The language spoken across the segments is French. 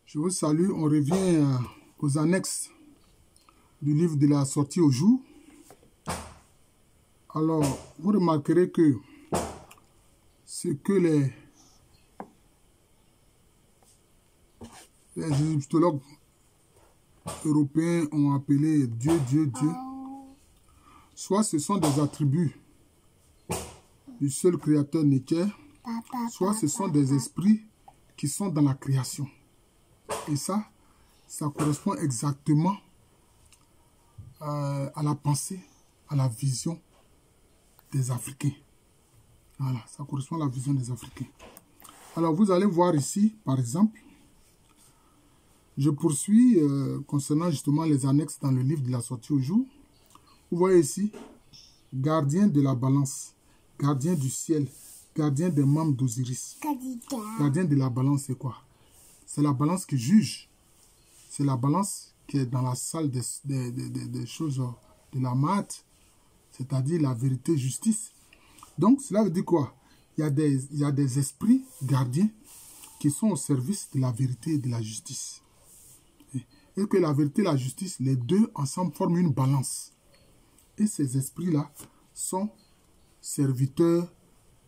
Je vous salue. On revient aux annexes du livre de la sortie au jour. Alors, vous remarquerez que ce que les égyptologues européens ont appelé Dieu, Dieu, Dieu, soit ce sont des attributs du seul créateur Néker, soit ce sont des esprits qui sont dans la création. Et ça correspond exactement à la pensée, à la vision des Africains. Voilà, ça correspond à la vision des Africains. Alors, vous allez voir ici, par exemple, je poursuis concernant justement les annexes dans le livre de la sortie au jour. Vous voyez ici, gardien de la balance, gardien du ciel, gardien des membres d'Osiris. Gardien de la balance, c'est quoi? C'est la balance qui juge. C'est la balance qui est dans la salle des choses de la maths, c'est-à-dire la vérité, justice. Donc, cela veut dire quoi? Il y a des esprits gardiens qui sont au service de la vérité et de la justice. Et que la vérité et la justice, les deux ensemble forment une balance. Et ces esprits-là sont serviteurs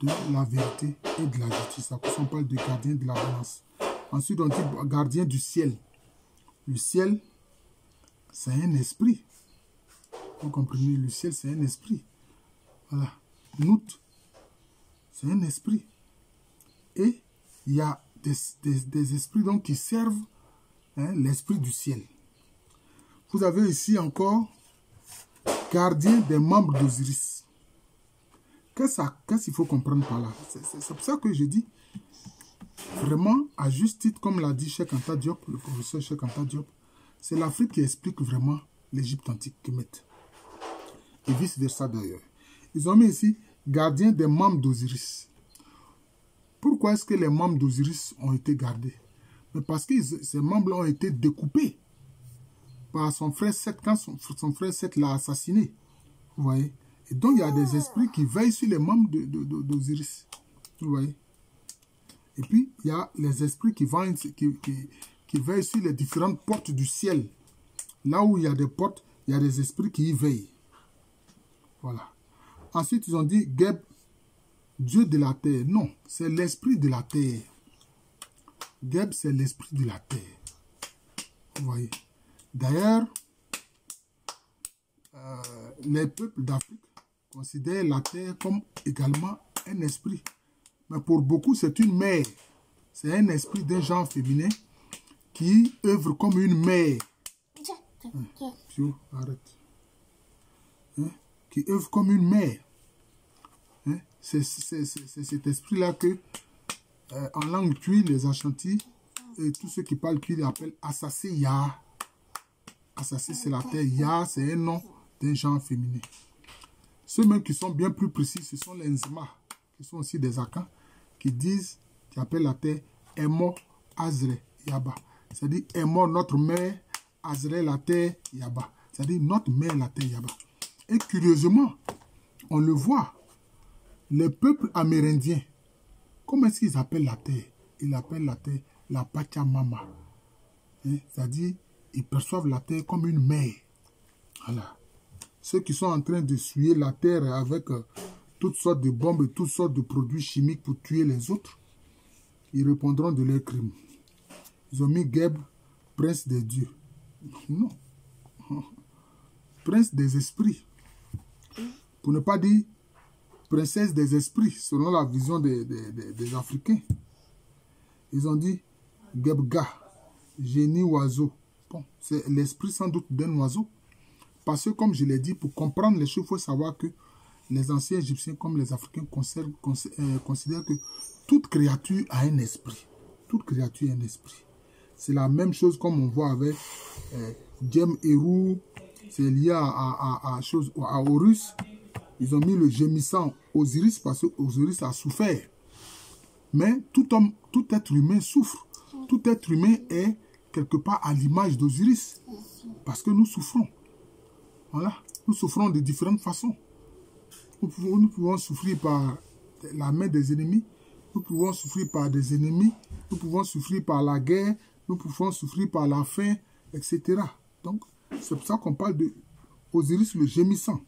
de la vérité et de la justice. Ça, on parle de gardien de la balance. Ensuite, on dit gardien du ciel. Le ciel, c'est un esprit. Vous comprenez? Le ciel, c'est un esprit. Voilà. Nout, c'est un esprit. Et il y a des esprits donc, qui servent l'esprit du ciel. Vous avez ici encore gardien des membres d'Osiris. Qu'est-ce qu'il faut comprendre par là? C'est pour ça que je dis, vraiment, à juste titre, comme l'a dit Cheikh Anta Diop, le professeur Cheikh Anta Diop, c'est l'Afrique qui explique vraiment l'Égypte antique Kemet. Et vice-versa d'ailleurs. Ils ont mis ici gardien des membres d'Osiris. Pourquoi est-ce que les membres d'Osiris ont été gardés? Mais parce que ces membres ont été découpés par son frère Seth quand son frère Seth l'a assassiné. Vous voyez? Et donc il y a des esprits qui veillent sur les membres d'Osiris. Vous voyez? Et puis il y a les esprits qui veillent sur les différentes portes du ciel. Là où il y a des portes, il y a des esprits qui y veillent. Voilà. Ensuite, ils ont dit Geb, Dieu de la terre. Non, c'est l'esprit de la terre. Geb, c'est l'esprit de la terre. Vous voyez. D'ailleurs, les peuples d'Afrique considèrent la terre comme également un esprit. Mais pour beaucoup, c'est une mère. C'est un esprit d'un genre féminin qui œuvre comme une mère. Arrête. Qui œuvre comme une mère. C'est cet esprit-là que, en langue tui, les Ashantis et tous ceux qui parlent tui l'appellent Assassé Ya. Assassé, c'est la terre. Ya, c'est un nom d'un genre féminin. Ceux mêmes qui sont bien plus précis, ce sont les Nzema, qui sont aussi des Akans, qui appellent la terre Emo Azre Yaba. C'est-à-dire Emo, notre mère, Azre, la terre Yaba. C'est-à-dire notre mère, la terre Yaba. Et curieusement, on le voit, les peuples amérindiens, comment est-ce qu'ils appellent la terre? Ils appellent la terre la Pachamama. C'est-à-dire, ils perçoivent la terre comme une mère. Voilà. Ceux qui sont en train de souiller la terre avec toutes sortes de bombes et toutes sortes de produits chimiques pour tuer les autres, ils répondront de leurs crimes. Ils ont mis Geb, prince des dieux. Non. Prince des esprits. Pour ne pas dire princesse des esprits, selon la vision des Africains. Ils ont dit Gebga, génie oiseau. Bon, c'est l'esprit sans doute d'un oiseau. Parce que, comme je l'ai dit, pour comprendre les choses, il faut savoir que les anciens Égyptiens, comme les Africains, considèrent que toute créature a un esprit. Toute créature a un esprit. C'est la même chose comme on voit avec Djem Eru. C'est lié à Horus. Ils ont mis le gémissant Osiris parce que Osiris a souffert. Mais tout être humain souffre. Tout être humain est quelque part à l'image d'Osiris. Parce que nous souffrons. Voilà. Nous souffrons de différentes façons. Nous pouvons souffrir par la main des ennemis. Nous pouvons souffrir par des ennemis. Nous pouvons souffrir par la guerre. nous pouvons souffrir par la faim, etc. Donc, c'est pour ça qu'on parle de Osiris le gémissant.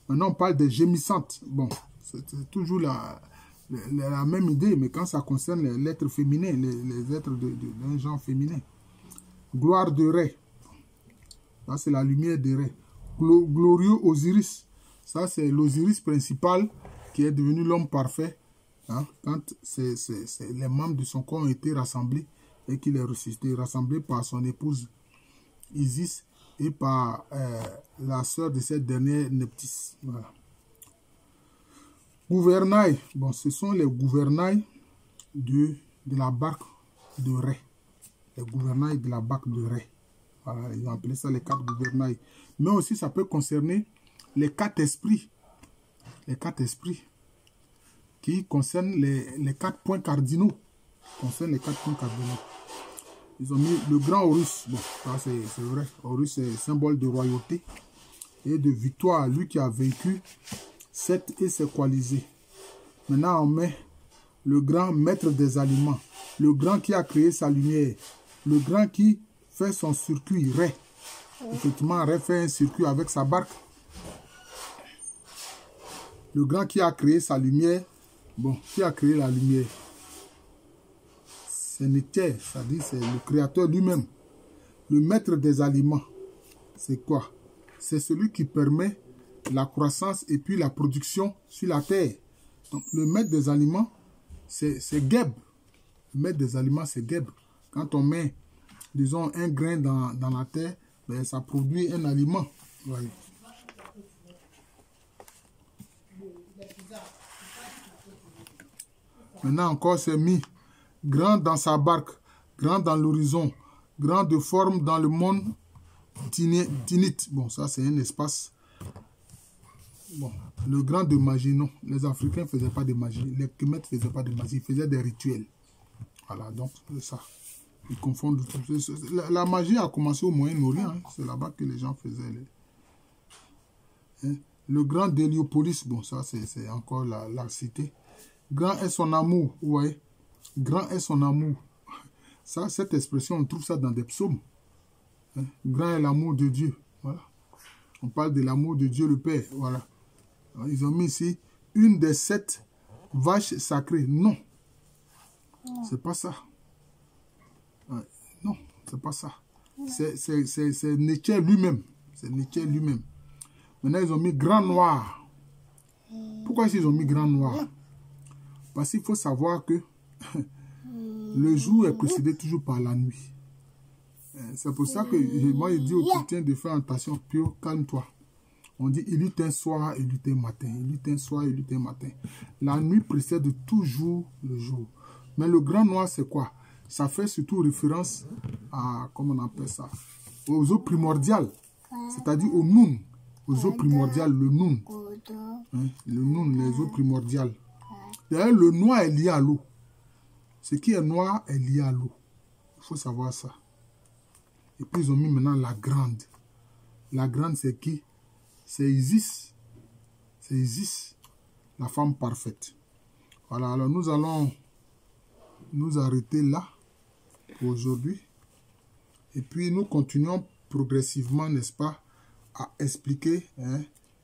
Maintenant, on parle des gémissantes. Bon, c'est toujours la même idée, mais quand ça concerne les lettres féminines, les êtres d'un genre féminin. Gloire de Ré. Ça, c'est la lumière de Ré. Glorieux Osiris. Ça, c'est l'Osiris principal qui est devenu l'homme parfait. Hein, quand les membres de son corps ont été rassemblés et qu'il est ressuscité, rassemblé par son épouse Isis et par la sœur de cette dernière, Neptis. Voilà. Gouvernail. Bon, ce sont les gouvernails de la barque de Ré. Les gouvernails de la barque de Ré. Voilà, ils ont appelé ça les 4 gouvernails. Mais aussi, ça peut concerner les 4 esprits. Les 4 esprits qui concernent les 4 points cardinaux. Concernent les 4 points cardinaux. Ils ont mis le grand Horus. Bon, ça c'est vrai. Horus est symbole de royauté et de victoire. Lui qui a vaincu Seth et ses coalisés. Maintenant, on met le grand maître des aliments. Le grand qui a créé sa lumière. Le grand qui fait son circuit, Ré. Effectivement, Ré fait un circuit avec sa barque. Le grand qui a créé sa lumière. Bon, qui a créé la lumière? C'est Néter, c'est-à-dire c'est le créateur lui-même. Le maître des aliments, c'est quoi? C'est celui qui permet la croissance et puis la production sur la terre. Donc, le maître des aliments, c'est Geb. Le maître des aliments, c'est Geb. Quand on met, disons, un grain dans la terre, ben, ça produit un aliment. Voyez. Maintenant encore, c'est mis grand dans sa barque, grand dans l'horizon, grand de forme dans le monde Tinite. Bon, ça c'est un espace. Bon, le grand de magie, non. Les Africains ne faisaient pas de magie. Les Kémètes ne faisaient pas de magie. Ils faisaient des rituels. Voilà, donc c'est ça. Ils confondent. La magie a commencé au Moyen-Orient. Hein. C'est là-bas que les gens faisaient. Hein? Le grand d'Héliopolis, bon, ça c'est encore la cité. Grand est son amour, vous voyez. Grand est son amour. Ça, cette expression, on trouve ça dans des psaumes. Hein? Grand est l'amour de Dieu. Voilà. On parle de l'amour de Dieu le Père. Voilà. Ils ont mis ici une des 7 vaches sacrées. Non. C'est pas ça. Non, c'est pas ça. C'est Nietzsche lui-même. C'est Nietzsche lui-même. Maintenant, ils ont mis grand noir. Pourquoi ils ont mis grand noir? Parce qu'il faut savoir que le jour est précédé toujours par la nuit. C'est pour ça que moi, je dis aux chrétiens de faire attention. Pio, calme-toi. On dit, il eut un soir, il eut un matin. Il eut un soir, il eut un matin. La nuit précède toujours le jour. Mais le grand noir, c'est quoi? Ça fait surtout référence à, comment on appelle ça? Aux eaux primordiales. C'est-à-dire au Noun. Aux eaux primordiales, le Noun. Hein? Le Noun, les eaux primordiales. D'ailleurs, le noir est lié à l'eau. Ce qui est noir est lié à l'eau. Il faut savoir ça. Et puis, ils ont mis maintenant la grande. La grande, c'est qui? C'est Isis. C'est Isis, la femme parfaite. Voilà, alors nous allons nous arrêter là pour aujourd'hui. Et puis, nous continuons progressivement, n'est-ce pas, à expliquer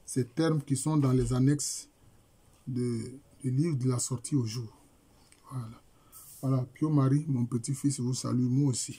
ces termes qui sont dans les annexes du livre de la sortie au jour. Voilà. Voilà, Pio Marie, mon petit-fils, vous salue, moi aussi.